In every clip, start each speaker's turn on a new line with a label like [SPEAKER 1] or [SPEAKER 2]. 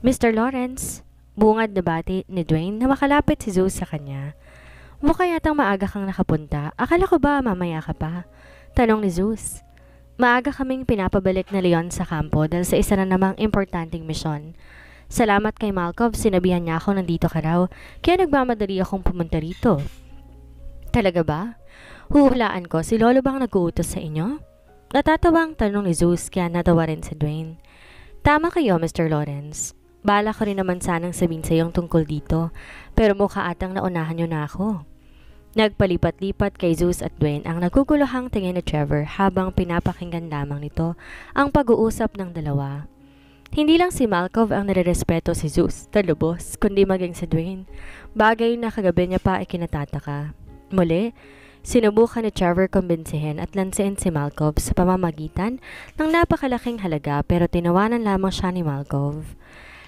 [SPEAKER 1] Mr. Lawrence, bungad na bati ni Dwayne na makalapit si Zeus sa kanya. Mukha yatang maaga kang nakapunta. Akala ko ba mamaya ka pa? Tanong ni Zeus. Maaga kaming pinapabalik na Leon sa kampo dahil sa isa na namang importanteng misyon. Salamat kay Malkov, sinabihan niya ako nandito ka raw, kaya nagmamadali akong pumunta rito. Talaga ba? Huhulaan ko, si Lolo bang nag-uutos sa inyo? Natatawang tanong ni Zeus kaya natawa rin si Dwayne. Tama kayo, Mr. Lawrence. Bala ko rin naman sanang sabihin sa iyong tungkol dito, pero mukha atang naunahan niyo na ako. Nagpalipat-lipat kay Zeus at Dwayne ang naguguluhang tingin ni Trevor habang pinapakinggan lamang nito ang pag-uusap ng dalawa. Hindi lang si Malkov ang nare-respeto si Zeus, talubos, kundi maging si Dwayne. Bagay na kagabi niya pa ikinatataka. Muli, sinubukan ni Trevor kumbinsihin at lansiin si Malkov sa pamamagitan ng napakalaking halaga pero tinawanan lamang siya ni Malkov.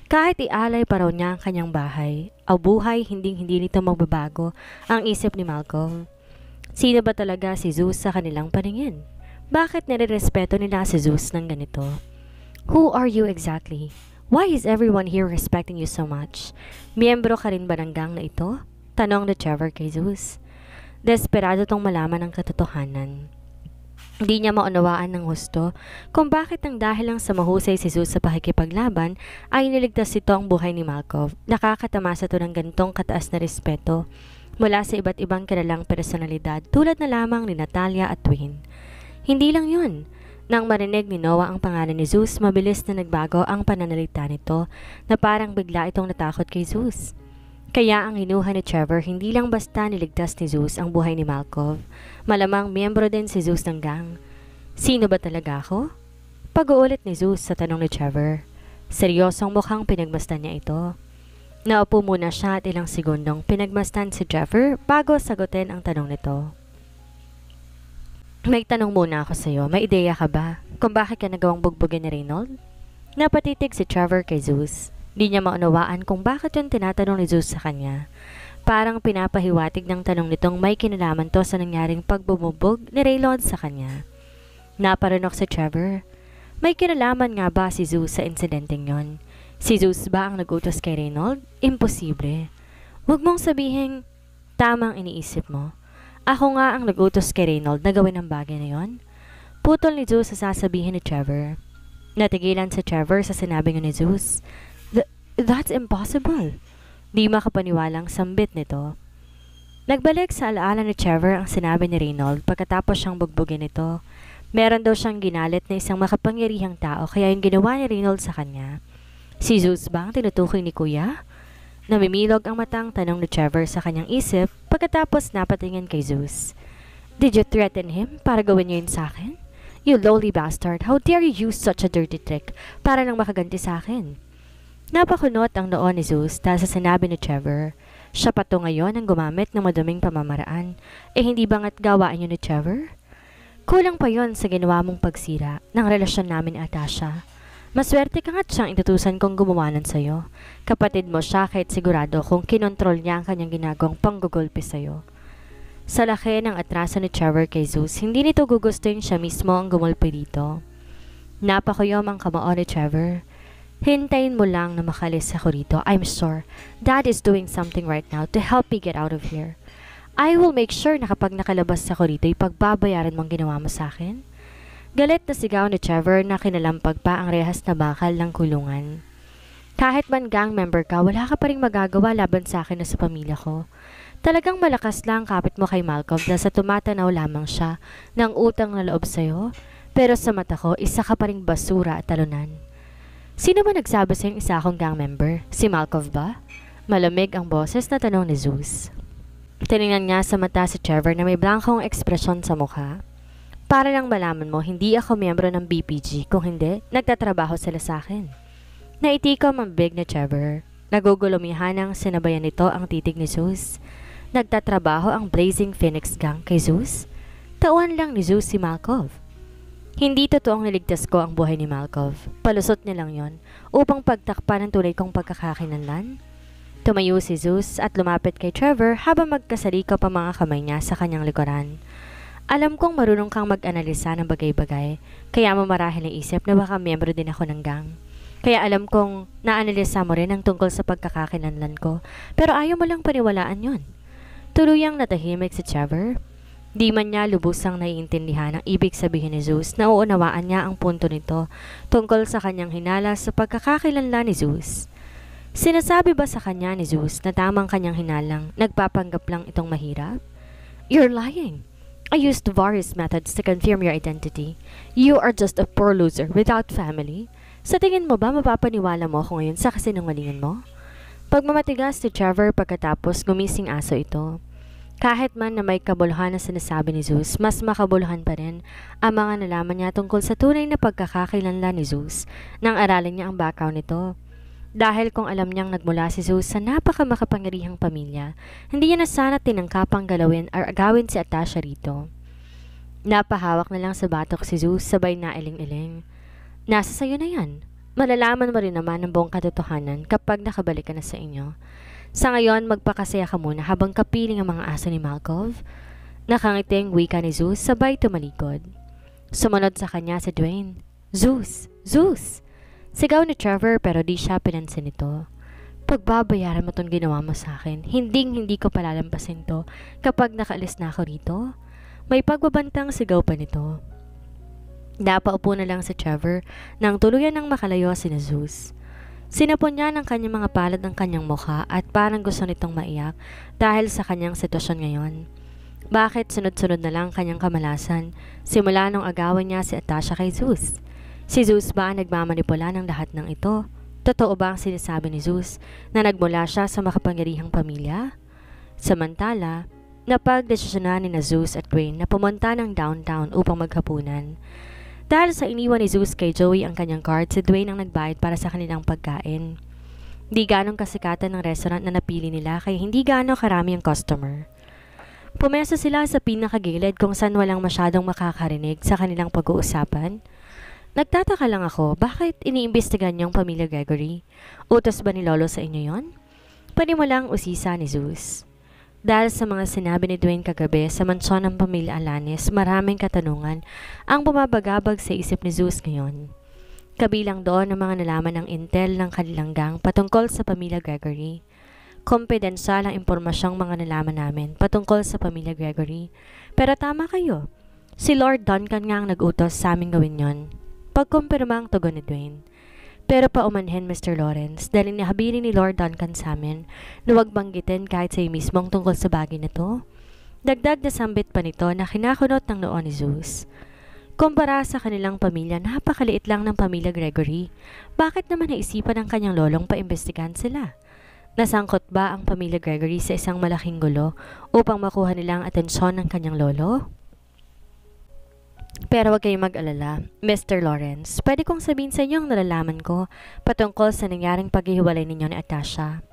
[SPEAKER 1] Kahit ialay pa raw niya ang kanyang bahay, ang buhay hindi nito magbabago ang isip ni Malcolm. Sino ba talaga si Zeus sa kanilang paningin? Bakit nire-respeto nila si Zeus ng ganito? Who are you exactly? Why is everyone here respecting you so much? Miyembro ka rin ba ng gang na ito? Tanong ni Trevor kay Zeus. Desperado tong malaman ang katotohanan. Hindi niya maunawaan ng husto kung bakit nang dahil lang sa mahusay si Zeus sa pakikipaglaban ay niligtas ito ang buhay ni Malkov. Nakakatamasa to ng gantong kataas na respeto mula sa iba't ibang kilalang personalidad tulad na lamang ni Natalia at Dwayne. Hindi lang yun. Nang marinig ni Noah ang pangalan ni Zeus, mabilis na nagbago ang pananalita nito na parang bigla itong natakot kay Zeus. Kaya ang hinuha ni Trevor hindi lang basta niligtas ni Zeus ang buhay ni Malkov, malamang miyembro din si Zeus ng gang. Sino ba talaga ako? Pag-uulit ni Zeus sa tanong ni Trevor. Seryosong mukhang pinagmasdan niya ito. Naupo muna siya at ilang segundong pinagmasdan si Trevor bago sagutin ang tanong nito. May tanong muna ako sa iyo. May ideya ka ba kung bakit ka nagawang bugbugin ni Reynold? Napatitig si Trevor kay Zeus. Di niya maunawaan kung bakit yung tinatanong ni Zeus sa kanya. Parang pinapahiwatig ng tanong nitong may kinalaman to sa nangyaring pagbububog ni Reynold sa kanya. Naparanok si Trevor. May kinalaman nga ba si Zeus sa insidenteng yon? Si Zeus ba ang nagutos kay Reynold? Imposible. Huwag mong sabihin, tamang iniisip mo. Ako nga ang nagutos kay Reynold na gawin ang bagay na yon? Putol ni Zeus sa sasabihin ni Trevor. Natigilan si Trevor sa sinabi ni Zeus. That's impossible. Di makapaniwalang sambit nito. Nagbalik sa alaala ni Trevor ang sinabi ni Reynold pagkatapos siyang bugbugin ito. Meron daw siyang ginalit na isang makapangyarihang tao kaya yung ginawa ni Reynold sa kanya. Si Zeus ba ang tinutukoy ni Kuya? Namimilog ang matang tanong ni Trevor sa kanyang isip pagkatapos napatingin kay Zeus. Did you threaten him para gawin niyo yun sa akin? You lowly bastard, how dare you use such a dirty trick para lang makaganti sa akin? Napakunot ang noon ni Zeus dahil sa sinabi ni Trevor. Siya pa to ngayon ang gumamit ng maduming pamamaraan. Hindi ba nga't gawaan niyo ni Trevor? Kulang pa yon sa ginawa mong pagsira ng relasyon namin ni Atasha. Maswerte ka nga't siyang itutusan kong gumawa nun sa'yo. Kapatid mo siya kahit sigurado kung kinontrol niya ang kanyang ginagawang panggugulpi sa'yo. Sa laki ng atraso ni Trevor kay Zeus, hindi nito gugustuhin siya mismo ang gumulpi dito. Napakuyom ang kamao ni Trevor. Hintayin mo lang na makalis ako rito. I'm sure Dad is doing something right now to help me get out of here. I will make sure na kapag nakalabas ako rito, ipagbabayaran mong ginawa mo sa akin. Galit na sigaw ni Trevor na kinalampag pa ang rehas na bakal ng kulungan. Kahit man gang member ka, wala ka pa rin magagawa laban sa akin na sa pamilya ko. Talagang malakas lang kapit mo kay Malcolm na sa tumatanaw lamang siya ng utang na loob sa'yo. Pero sa mata ko, isa ka pa rin basura at talunan. Sino ba nagsabi sa'yong isa akong gang member? Si Malkov ba? Malamig ang boses na tanong ni Zeus. Tinignan niya sa mata si Trevor na may blankong ekspresyon sa mukha. Para lang malaman mo, hindi ako miyembro ng BPG. Kung hindi, nagtatrabaho sila sa akin. Naitikom ang big ni Trevor. Nagugulumihan ang sinabayan nito ang titig ni Zeus. Nagtatrabaho ang Blazing Phoenix Gang kay Zeus? Tauhan lang ni Zeus si Malkov. Hindi totoong niligtas ko ang buhay ni Malkov. Palusot niya lang yon upang pagtakpan ang tulay kong pagkakakinanlan. Tumayo si Zeus at lumapit kay Trevor habang magkasalikop ang mga kamay niya sa kanyang likuran. Alam kong marunong kang mag-analisa ng bagay-bagay, kaya mo marahil naisip na baka miyembro din ako ng gang. Kaya alam kong naanalisa mo rin ang tungkol sa pagkakakilanlan ko, pero ayaw mo lang paniwalaan yon. Tuluyang natahimik si Trevor. Di man niya lubusang naiintindihan ang ibig sabihin ni Zeus, nauunawaan niya ang punto nito tungkol sa kanyang hinala sa pagkakakilanlan ni Zeus. Sinasabi ba sa kanya ni Zeus na tamang kanyang hinalang, nagpapanggap lang itong mahirap? You're lying. I used various methods to confirm your identity. You are just a poor loser without family. Sa tingin mo ba mapapaniwala mo ako ngayon sa kasinungalingan mo? Pagmamatigas ni Trevor pagkatapos gumising aso ito. Kahit man na may kabuluhan na sinasabi ni Zeus, mas makabuluhan pa rin ang mga nalaman niya tungkol sa tunay na pagkakakilanlan ni Zeus nang aralin niya ang background nito. Dahil kung alam niyang nagmula si Zeus sa napakamakapangyarihang pamilya, hindi niya na sana tinangkapang galawin or agawin si Atasha rito. Napahawak na lang sa batok si Zeus sabay na iling-iling. Nasa sayo na yan. Malalaman mo rin naman ang buong katotohanan kapag nakabalik ka na sa inyo. Sa ngayon, magpakasaya ka muna habang kapiling ang mga aso ni Malkov. Nakangiting wika ni Zeus sabay tumalikod. Sumunod sa kanya si Dwayne. Zeus! Zeus! Sigaw ni Trevor pero di siya pinansin nito. Pagbabayaran mo tong ginawa mo sa akin, hindi ko palalampasin to kapag nakaalis na ako rito. May pagbabantang sigaw pa nito. Napaupo na lang si Trevor nang tuluyan ng makalayo si Zeus. Sinapon niya ng kanyang mga palad ng kanyang mukha at parang gusto nitong maiyak dahil sa kanyang sitwasyon ngayon. Bakit sunod-sunod na lang kanyang kamalasan simula nung agawan niya si Atasha kay Zeus? Si Zeus ba ang nagmamanipula ng lahat ng ito? Totoo ba ang sinasabi ni Zeus na nagmula siya sa makapangyarihang pamilya? Samantala, napagdesisyonan ni Zeus at Dwayne na pumunta ng downtown upang maghapunan. Dahil sa iniwan ni Zeus kay Joey ang kanyang card, si Dwayne ang nagbayad para sa kanilang pagkain. Di ganong kasikatan ng restaurant na napili nila kaya hindi gano'ng karami ang customer. Pumesa sila sa pinakagilid kung saan walang masyadong makakarinig sa kanilang pag-uusapan. Nagtataka lang ako, bakit iniimbestigan niyong pamilya Gregory? Utos ba ni Lolo sa inyo yon? Panimulang usisa ni Zeus. Dahil sa mga sinabi ni Dwayne kagabi sa mansyon ng pamilya Alanis, maraming katanungan ang bumabagabag sa isip ni Zeus ngayon. Kabilang doon ang mga nalaman ng intel ng kanilang gang patungkol sa pamilya Gregory. Kompidensyal ang impormasyong mga nalaman namin patungkol sa pamilya Gregory. Pero tama kayo, si Lord Duncan nga ang nag-utos sa aming gawin yon. Pagkumpirma ang tugon ni Dwayne. Pero paumanhin Mr. Lawrence dahil inahabili ni Lord Duncan sa amin na huwag banggitin kahit sa mismong tungkol sa bagay na to. Dagdag na sambit pa nito na kinakunot ng noon ni Zeus. Kumpara sa kanilang pamilya, napakaliit lang ng pamilya Gregory. Bakit naman naisipan ng kanyang lolong paimbestigahan sila? Nasangkot ba ang pamilya Gregory sa isang malaking gulo upang makuha nilang atensyon ng kanyang lolo? Pero huwag kayong mag-alala, Mr. Lawrence. Pwede kong sabihin sa inyo ang nalalaman ko patungkol sa nangyaring paghihiwalay ninyo ni Atasha.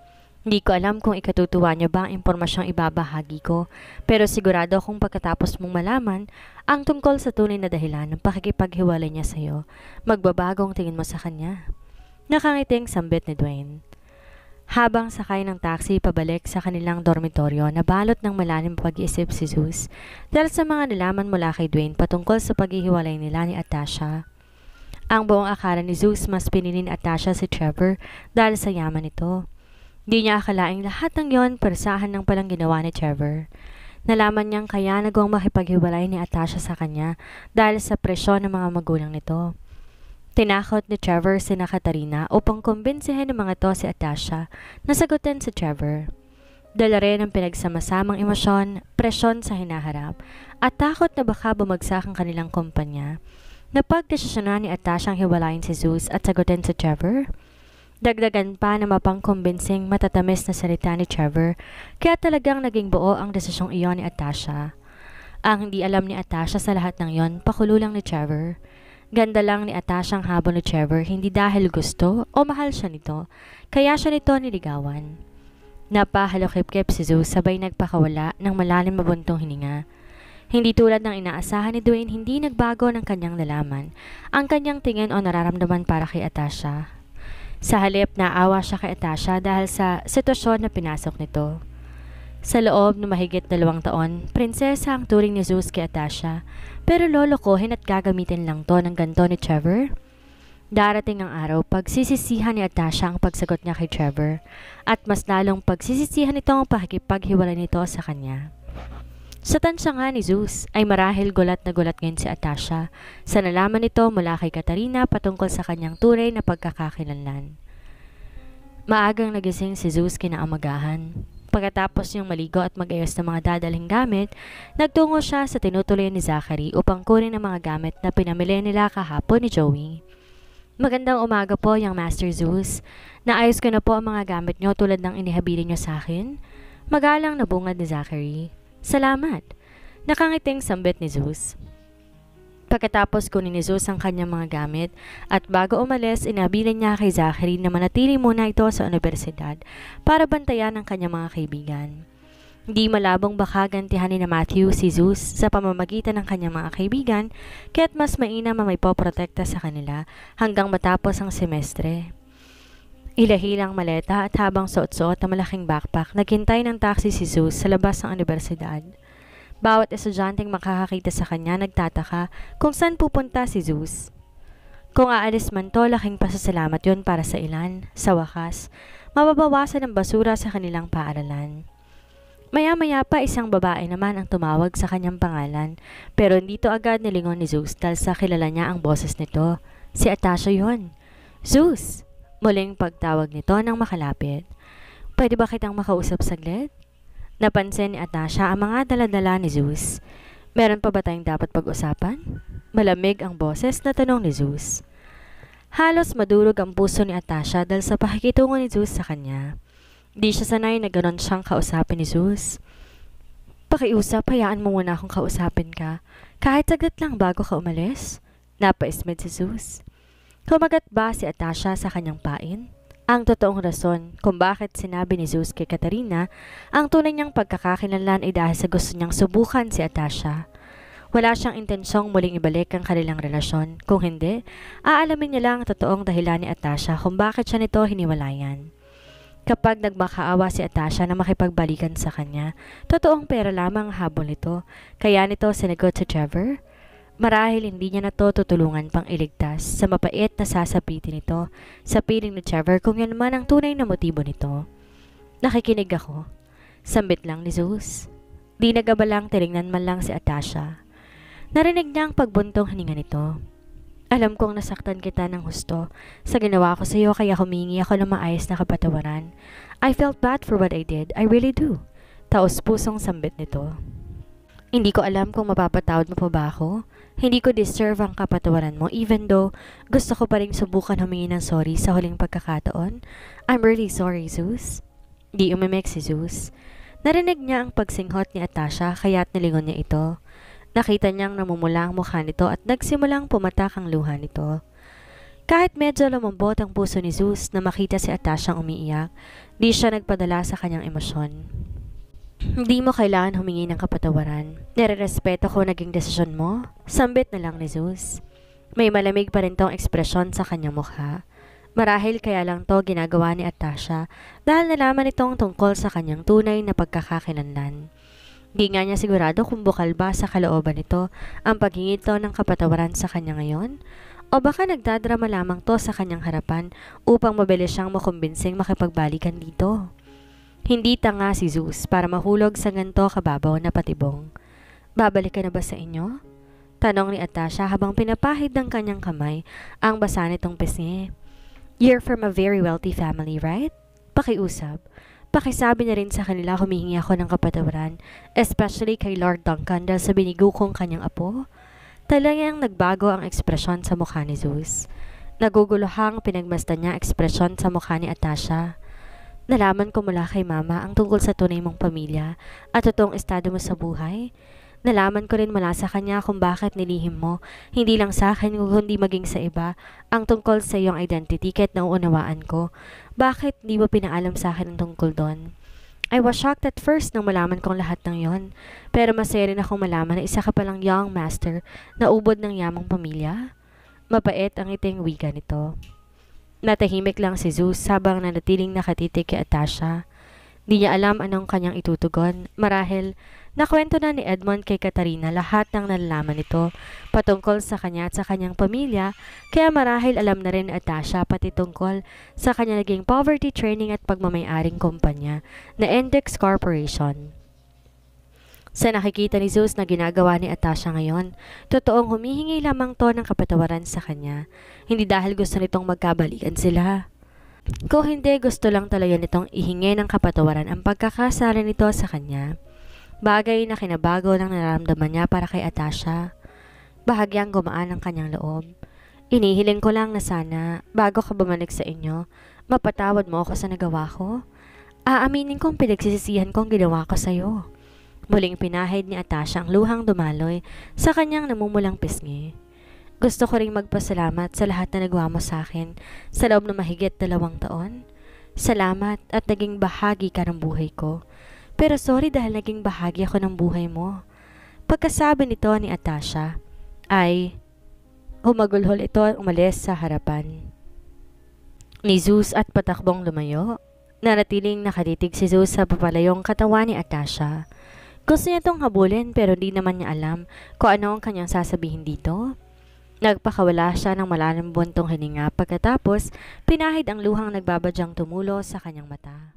[SPEAKER 1] Hindi ko alam kung ikatutuwa niyo ba ang impormasyong ibabahagi ko, pero sigurado akong pagkatapos mong malaman ang tungkol sa tunay na dahilan ng pakikipaghiwalay niya sa iyo, magbabagong tingin mo sa kanya. Nakangiting sambit ni Dwayne. Habang sakay ng taxi pabalik sa kanilang dormitoryo, nabalot ng malalim pag-iisip si Zeus dahil sa mga nalaman mula kay Dwayne patungkol sa paghihiwalay nila ni Atasha. Ang buong akala ni Zeus mas pinili ni Atasha si Trevor dahil sa yaman nito. Di niya akalaing lahat ng yon persahan ng palang ginawa ni Trevor. Nalaman niyang kaya nagawang makipaghiwalay ni Atasha sa kanya dahil sa presyon ng mga magulang nito. Tinakot ni Trevor si Katarina upang kumbinsihin ng mga to si Atasha na sagutin si Trevor. Dala rin ang pinagsamasamang emosyon, presyon sa hinaharap, at takot na baka bumagsak ang kanilang kumpanya. Napagdesisyonan ni Atasha ang hiwalayin si Zeus at sagutin si Trevor. Dagdagan pa na mapangkumbinsing matatamis na salita ni Trevor, kaya talagang naging buo ang desisyong iyon ni Atasha. Ang hindi alam ni Atasha sa lahat ng yon, pakulo lang ni Trevor. Ganda lang ni Atasha ang habol ni Trevor hindi dahil gusto o mahal siya nito, kaya siya nito niligawan. Napahalokip-kip si Zeus sabay nagpakawala ng malalim mabuntong hininga. Hindi tulad ng inaasahan ni Dwayne, hindi nagbago ng kanyang nalaman ang kanyang tingin o nararamdaman para kay Atasha. Sa halip naawa siya kay Atasha dahil sa sitwasyon na pinasok nito. Sa loob ng mahigit 2 taon, prinsesa ang turing ni Zeus kay Atasha, pero lolo ko hina't gagamitin lang to ng ganto ni Trevor. Darating ang araw, pagsisisihan ni Atasha ang pagsagot niya kay Trevor at mas lalong pagsisisihan nito ang pakikipaghiwalay nito sa kanya. Sa tansya nga ni Zeus ay marahil gulat na gulat ngayon si Atasha sa nalaman nito mula kay Katarina patungkol sa kanyang tunay na pagkakakilanlan. Maagang nagising si Zeus kinaumagahan. Pagkatapos niyang maligo at mag-ayos ng mga dadalhin gamit, nagtungo siya sa tinutuloy ni Zachary upang kunin ang mga gamit na pinamili nila kahapon ni Joey. Magandang umaga po, Young Master Zeus. Naayos ko na po ang mga gamit niyo tulad ng inihabili niyo sa akin. Magalang na bungad ni Zachary. Salamat. Nakangiting sambit ni Zeus. Pagkatapos kunin ni Zeus ang kanyang mga gamit at bago umalis, inabilin niya kay Zachary na manatili muna ito sa universidad para bantayan ang kanyang mga kaibigan. Hindi malabong baka gantihan ni na Matthew si Zeus sa pamamagitan ng kanyang mga kaibigan kaya't mas mainam na may poprotekta sa kanila hanggang matapos ang semestre. Ilahilang maleta at habang suot-suot na malaking backpack, naghintay ng taxi si Zeus sa labas ng universidad. Bawat estudyanteng makakakita sa kanya nagtataka kung saan pupunta si Zeus. Kung aalis man to, laking pasasalamat yon para sa ilan. Sa wakas, mababawasan ang basura sa kanilang paaralan. Maya-maya pa isang babae naman ang tumawag sa kanyang pangalan pero hindi to agad nilingon ni Zeus dahil sa kilala niya ang boses nito. Si Atasha yon. Zeus! Muling pagtawag nito nang makalapit. Pwede ba kitang makausap saglit? Napansin ni Atasha ang mga daladala ni Zeus. Meron pa ba tayong dapat pag-usapan? Malamig ang boses na tanong ni Zeus. Halos madurog ang puso ni Atasha dahil sa pakikitungo ni Zeus sa kanya. Di siya sanay na ganon siyang kausapin ni Zeus. Pakiusap, hayaan mo muna akong kausapin ka. Kahit saglit lang bago ka umalis. Napaismed si Zeus. Kumagat ba si Atasha sa kanyang pain? Ang totoong rason kung bakit sinabi ni Zeus kay Katarina ang tunay niyang pagkakakilanlan ay dahil sa gusto niyang subukan si Atasha. Wala siyang intensyong muling ibalik ang kanilang relasyon. Kung hindi, aalamin niya lang ang totoong dahilan ni Atasha kung bakit siya nito hiniwalayan. Kapag nagmakaawa si Atasha na makipagbalikan sa kanya, totoong pera lamang ang habol nito, kaya nito sinagot si Trevor. Marahil hindi niya na to tutulungan pang iligtas sa mapait na sasapitin nito sa piling ni Trevor kung yan man ang tunay na motibo nito. Nakikinig ako. Sambit lang ni Zeus. Di nagabalang tinignan man lang si Atasha. Narinig niya ang pagbuntong hininga nito. Alam kong nasaktan kita ng husto sa ginawa ko sa iyo kaya humingi ako ng maayos na kapatawaran. I felt bad for what I did. I really do. Taos-pusong sambit nito. Hindi ko alam kung mapapatawad mo pa ba ako. Hindi ko deserve ang kapatawaran mo even though gusto ko pa rin subukan humingi ng sorry sa huling pagkakataon. I'm really sorry, Zeus. Di umimik si Zeus. Narinig niya ang pagsinghot ni Atasha kaya't nilingon niya ito. Nakita niyang namumula ang mukha nito at nagsimulang pumatak ang luha nito. Kahit medyo lumambot ang puso ni Zeus na makita si Atasha ang umiiyak, di siya nagpadala sa kanyang emosyon. Hindi mo kailangan humingi ng kapatawaran. Nire-respeto ko naging desisyon mo. Sambit na lang ni Zeus. May malamig pa rin tong ekspresyon sa kanyang mukha. Marahil kaya lang to ginagawa ni Atasha dahil nalaman itong tungkol sa kanyang tunay na pagkakakilanlan. Di nga niya sigurado kung bukal ba sa kalooban nito ang paghingi ito ng kapatawaran sa kanya ngayon o baka nagdadrama lamang to sa kanyang harapan upang mabilis siyang makumbinsing makipagbalikan dito. Hindi tanga si Zeus para mahulog sa ganito kababaw na patibong. Babalik ka na ba sa inyo? Tanong ni Atasha habang pinapahid ng kanyang kamay ang basa nitong pisngi. You're from a very wealthy family, right? Pakiusap. Pakisabi na rin sa kanila humihingi ako ng kapatawaran, especially kay Lord Duncan dahil sa binigo kong kanyang apo. Talagang nagbago ang ekspresyon sa mukha ni Zeus. Naguguluhang pinagmasdan niya ekspresyon sa mukha ni Atasha. Nalaman ko mula kay Mama ang tungkol sa tunay mong pamilya at totoong estado mo sa buhay. Nalaman ko rin mula sa kanya kung bakit nilihim mo, hindi lang sa akin kundi maging sa iba, ang tungkol sa iyong identity kahit nauunawaan ko. Bakit di mo pinaalam sa akin ang tungkol doon? I was shocked at first nang malaman kong lahat ng yon. Pero masaya rin akong malaman na isa ka palang young master na ubod ng yamang pamilya. Mapait ang iting wika nito. Natahimik lang si Zeus habang nanatiling nakatitig kay Atasha. Di niya alam anong kanyang itutugon. Marahil, nakwento na ni Edmond kay Katarina lahat ng nalalaman nito patungkol sa kanya at sa kanyang pamilya, kaya marahil alam na rin ni Atasha pati tungkol sa kanya naging poverty training at pagmamayaring kumpanya na Index Corporation. Sa nakikita ni Zeus na ginagawa ni Atasha ngayon, totoong humihingi lamang to ng kapatawaran sa kanya, hindi dahil gusto nitong magkabalikan sila. Kung hindi, gusto lang talaga nitong ihingi ng kapatawaran ang pagkakasala nito sa kanya. Bagay na kinabago ng nararamdaman niya para kay Atasha. Bahagyang gumaan ang kanyang loob. Inihiling ko lang na sana, bago ka bumalik sa inyo, mapatawad mo ako sa nagawa ko. Aaminin kong pinagsisisihan kong ginawa ko sa'yo. Muling pinahid ni Atasha ang luhang dumaloy sa kanyang namumulang pisngi. Gusto ko ring magpasalamat sa lahat na nagawa mo sa akin sa loob ng mahigit 2 taon. Salamat at naging bahagi ka ng buhay ko. Pero sorry dahil naging bahagi ako ng buhay mo. Pagkasabi nito ni Atasha, ay humagulhol ito at umalis sa harapan ni Zeus at patakbong lumayo. Naratiling nakatitig si Zeus sa papalayong katawan ni Atasha. Gusto niya itong habulin pero di naman niya alam kung ano ang kanyang sasabihin dito. Nagpakawala siya ng malalim buntong hininga pagkatapos pinahid ang luhang nagbabadyang tumulo sa kanyang mata.